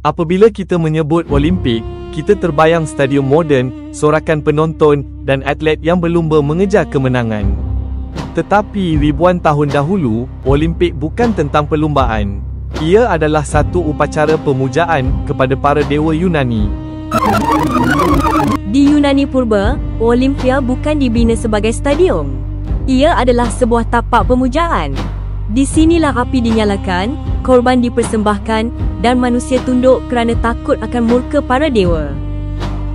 Apabila kita menyebut Olimpik, kita terbayang stadium moden, sorakan penonton, dan atlet yang berlumba mengejar kemenangan. Tetapi ribuan tahun dahulu, Olimpik bukan tentang perlumbaan. Ia adalah satu upacara pemujaan kepada para dewa Yunani. Di Yunani Purba, Olimpia bukan dibina sebagai stadium. Ia adalah sebuah tapak pemujaan. Di sinilah api dinyalakan, korban dipersembahkan, dan manusia tunduk kerana takut akan murka para dewa.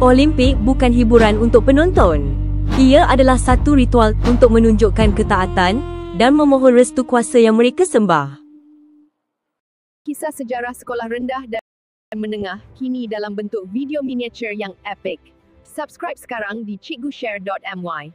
Olimpik bukan hiburan untuk penonton. Ia adalah satu ritual untuk menunjukkan ketaatan dan memohon restu kuasa yang mereka sembah. Kisah sejarah sekolah rendah dan menengah kini dalam bentuk video miniatur yang epik. Subscribe sekarang di cikgushare.my.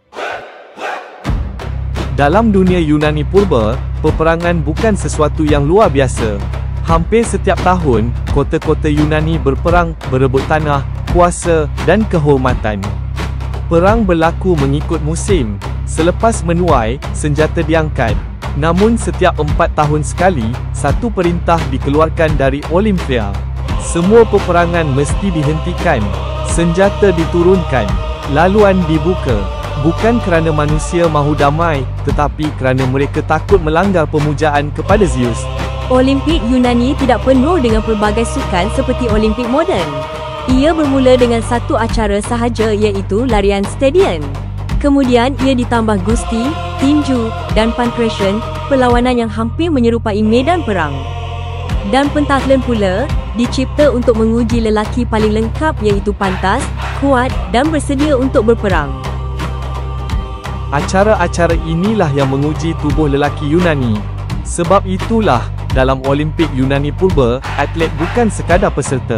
Dalam dunia Yunani Purba, peperangan bukan sesuatu yang luar biasa. Hampir setiap tahun, kota-kota Yunani berperang berebut tanah, kuasa, dan kehormatan. Perang berlaku mengikut musim. Selepas menuai, senjata diangkat. Namun setiap 4 tahun sekali, satu perintah dikeluarkan dari Olimpia. Semua peperangan mesti dihentikan. Senjata diturunkan. Laluan dibuka. Bukan kerana manusia mahu damai, tetapi kerana mereka takut melanggar pemujaan kepada Zeus. Olimpik Yunani tidak penuh dengan pelbagai sukan seperti Olimpik moden. Ia bermula dengan satu acara sahaja iaitu larian stadion. Kemudian ia ditambah gusti, tinju, dan pankration, perlawanan yang hampir menyerupai medan perang. Dan pentathlon pula, dicipta untuk menguji lelaki paling lengkap iaitu pantas, kuat, dan bersedia untuk berperang. Acara-acara inilah yang menguji tubuh lelaki Yunani. Sebab itulah, dalam Olimpik Yunani Purba, atlet bukan sekadar peserta.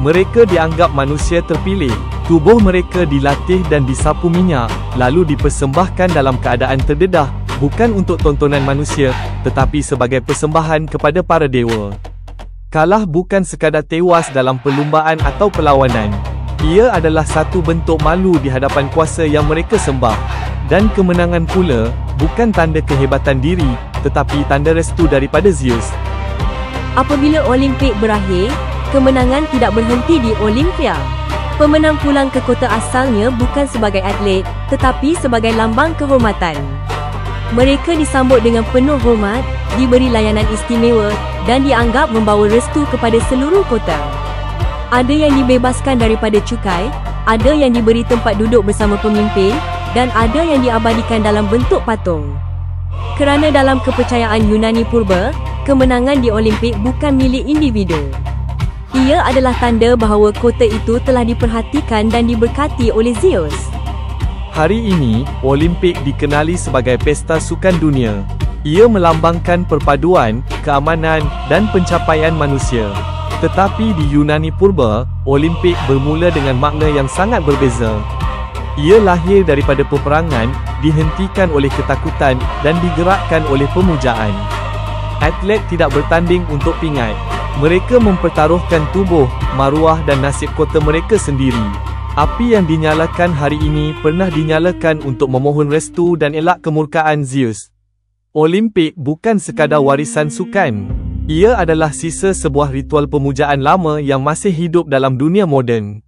Mereka dianggap manusia terpilih. Tubuh mereka dilatih dan disapu minyak, lalu dipersembahkan dalam keadaan terdedah, bukan untuk tontonan manusia, tetapi sebagai persembahan kepada para dewa. Kalah bukan sekadar tewas dalam perlumbaan atau perlawanan. Ia adalah satu bentuk malu di hadapan kuasa yang mereka sembah. Dan kemenangan pula, bukan tanda kehebatan diri, tetapi tanda restu daripada Zeus. Apabila Olimpik berakhir, kemenangan tidak berhenti di Olimpia. Pemenang pulang ke kota asalnya bukan sebagai atlet, tetapi sebagai lambang kehormatan. Mereka disambut dengan penuh hormat, diberi layanan istimewa, dan dianggap membawa restu kepada seluruh kota. Ada yang dibebaskan daripada cukai, ada yang diberi tempat duduk bersama pemimpin, dan ada yang diabadikan dalam bentuk patung. Kerana dalam kepercayaan Yunani Purba, kemenangan di Olimpik bukan milik individu. Ia adalah tanda bahawa kota itu telah diperhatikan dan diberkati oleh Zeus. Hari ini, Olimpik dikenali sebagai pesta sukan dunia. Ia melambangkan perpaduan, keamanan, dan pencapaian manusia. Tetapi di Yunani Purba, Olimpik bermula dengan makna yang sangat berbeza. Ia lahir daripada peperangan, dihentikan oleh ketakutan, dan digerakkan oleh pemujaan. Atlet tidak bertanding untuk pingat. Mereka mempertaruhkan tubuh, maruah dan nasib kota mereka sendiri. Api yang dinyalakan hari ini pernah dinyalakan untuk memohon restu dan elak kemurkaan Zeus. Olimpik bukan sekadar warisan sukan. Ia adalah sisa sebuah ritual pemujaan lama yang masih hidup dalam dunia moden.